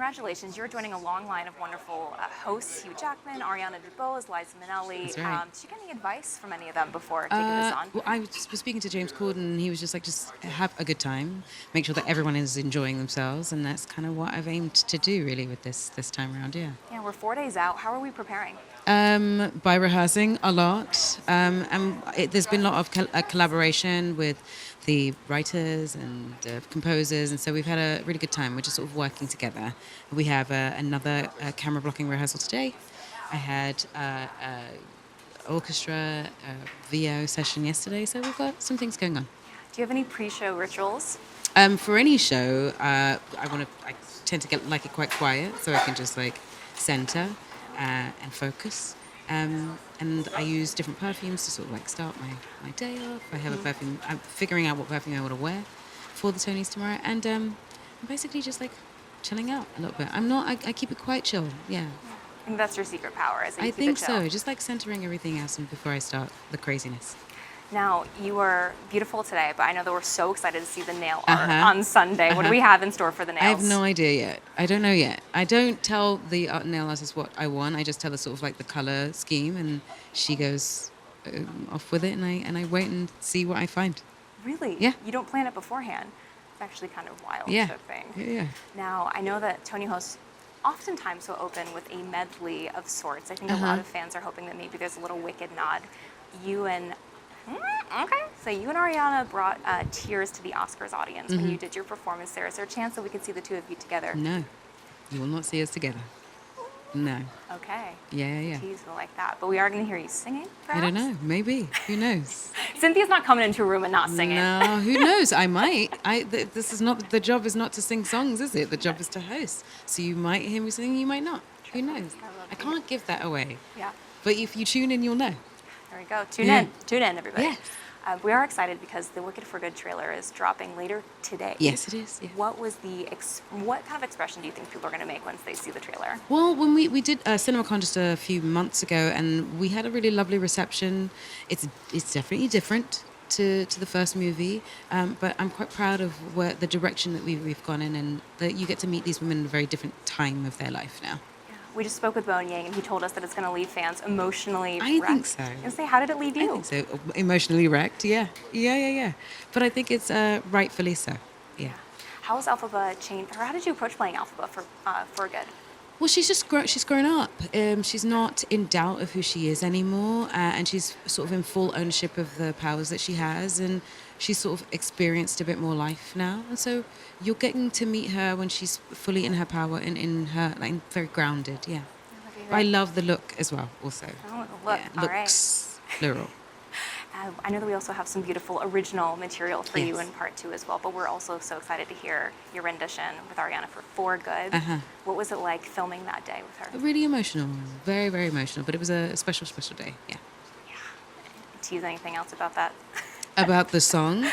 congratulations. You're joining a long line of wonderful hosts, Hugh Jackman, Ariana Grande, Liza Minnelli. That's right. Did you get any advice from any of them before taking this on? Well, I was speaking to James Corden, and he was just like, just have a good time, make sure that everyone is enjoying themselves, and that's kind of what I've aimed to do really with this time around. Yeah. Yeah, we're 4 days out. How are we preparing? By rehearsing a lot, there's been a lot of collaboration with the writers and composers, and so we've had a really good time. We're just sort of working together. We have another camera blocking rehearsal today. I had orchestra VO session yesterday, so we've got some things going on. Do you have any pre-show rituals? For any show, I tend to like it quite quiet, so I can just like center and focus. And I use different perfumes to sort of like start my day off. I have a perfume. I'm figuring out what perfume I want to wear for the Tonys tomorrow, and I'm basically just like chilling out a little bit. I keep it quite chill. Yeah. I think that's your secret power, is that you I keep think it chill. so. Just like centering everything else and before I start the craziness. Now, you are beautiful today, but I know that we're so excited to see the nail art on Sunday. What do we have in store for the nails? I have no idea yet. I don't know yet. I don't tell the nail artist what I want. I just tell her sort of like the color scheme, and she goes off with it, and I wait and see what I find. Really? Yeah. You don't plan it beforehand? It's actually kind of wild Yeah. to think. Yeah. Now, I know that Tony hosts oftentimes will open with a medley of sorts. I think a lot of fans are hoping that maybe there's a little Wicked nod. You and So you and Ariana brought tears to the Oscars audience when you did your performance there. Is there a chance that we could see the two of you together? No, you will not see us together. No. Okay. Yeah. Tease will like that. But we are going to hear you singing, perhaps? I don't know. Maybe. Who knows? Cynthia's not coming into a room and not singing. No. Who knows? I might. This is not the job. Is not to sing songs, is it? The job is to host. So you might hear me singing. You might not. Who knows? I can't give that away. Yeah. But if you tune in, you'll know. There we go. Tune in, everybody. Yes. We are excited because the Wicked for Good trailer is dropping later today. Yes, it is. Yeah. What kind of expression do you think people are going to make once they see the trailer? Well, when we did CinemaCon just a few months ago, and we had a really lovely reception. It's definitely different to the first movie, but I'm quite proud of the direction that we've gone in, and that you get to meet these women at a very different time of their life now. We just spoke with Bowen Yang, and he told us that it's going to leave fans emotionally I wrecked. think so. And say, how did it leave you? I think so. Emotionally wrecked, yeah. But I think it's rightfully so, yeah. How has Elphaba changed, or how did you approach playing Elphaba for good? Well, she's grown up. She's not in doubt of who she is anymore, and she's sort of in full ownership of the powers that she has, and she's sort of experienced a bit more life now. And so you're getting to meet her when she's fully in her power and in her, like, very grounded, yeah. I love the look as well, also. Oh, the look, yeah, all looks, plural. I know that we also have some beautiful original material for you Yes. in part 2 as well, but we're also so excited to hear your rendition with Ariana for Good. What was it like filming that day with her? Really emotional, very, very emotional, but it was a special, special day, yeah. Tease anything else about that? About the song,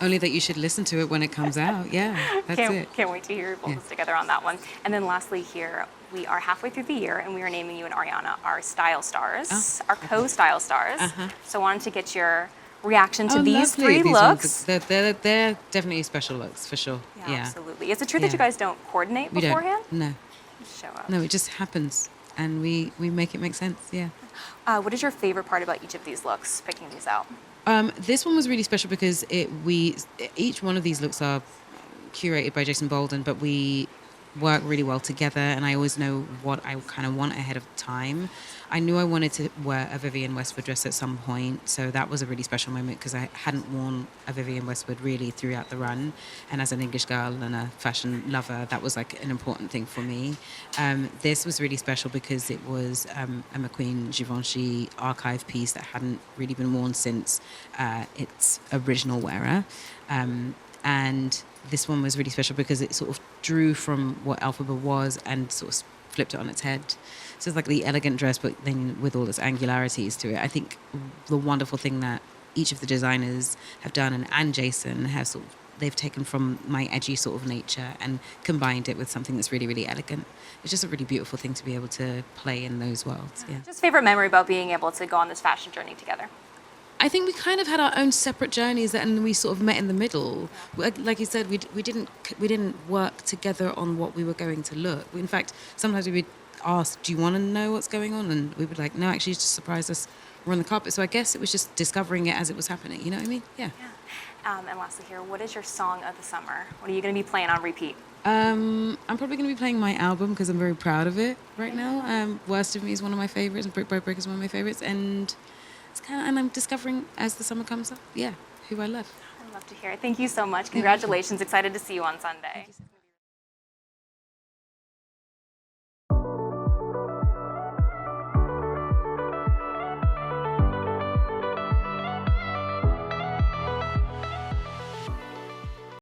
only that you should listen to it when it comes out, yeah, that's it. Can't wait to hear your vocals together on that one. And then lastly here, we are halfway through the year, and we are naming you and Ariana our style stars, our co-style stars. So I wanted to get your reaction to these lovely. three These looks. ones, they're definitely special looks, for sure. Yeah, absolutely. Is it true that you Yeah. guys don't coordinate We don't. beforehand? No. Just show up. No, it just happens, and we make it make sense, yeah. What is your favorite part about each of these looks, picking these out? This one was really special because each one of these looks are curated by Jason Bolden, but we work really well together, and I always know what I kind of want ahead of time. I knew I wanted to wear a Vivienne Westwood dress at some point, so that was a really special moment because I hadn't worn a Vivienne Westwood really throughout the run, and as an English girl and a fashion lover, that was like an important thing for me. This was really special because it was a McQueen Givenchy archive piece that hadn't really been worn since its original wearer. And this one was really special because it sort of drew from what Elphaba was and sort of flipped it on its head. So it's like the elegant dress, but then with all its angularities to it. I think the wonderful thing that each of the designers have done, and Jason has sort of, they've taken from my edgy sort of nature and combined it with something that's really, really elegant. It's just a really beautiful thing to be able to play in those worlds. Yeah. Just favorite memory about being able to go on this fashion journey together? I think we kind of had our own separate journeys, and we sort of met in the middle. Like you said, we didn't work together on what we were going to look. In fact, sometimes we would ask, "Do you want to know what's going on?" And we would like, "No, actually, just surprise us. We're on the carpet." So I guess it was just discovering it as it was happening. You know what I mean? Yeah. Yeah. And lastly here, what is your song of the summer? What are you going to be playing on repeat? I'm probably going to be playing my album because I'm very proud of it right now. Worst of Me is one of my favorites, and Brick by Brick is one of my favorites, and and I'm discovering as the summer comes up, yeah, who I love. I'd love to hear it. Thank you so much. Congratulations. Excited to see you on Sunday.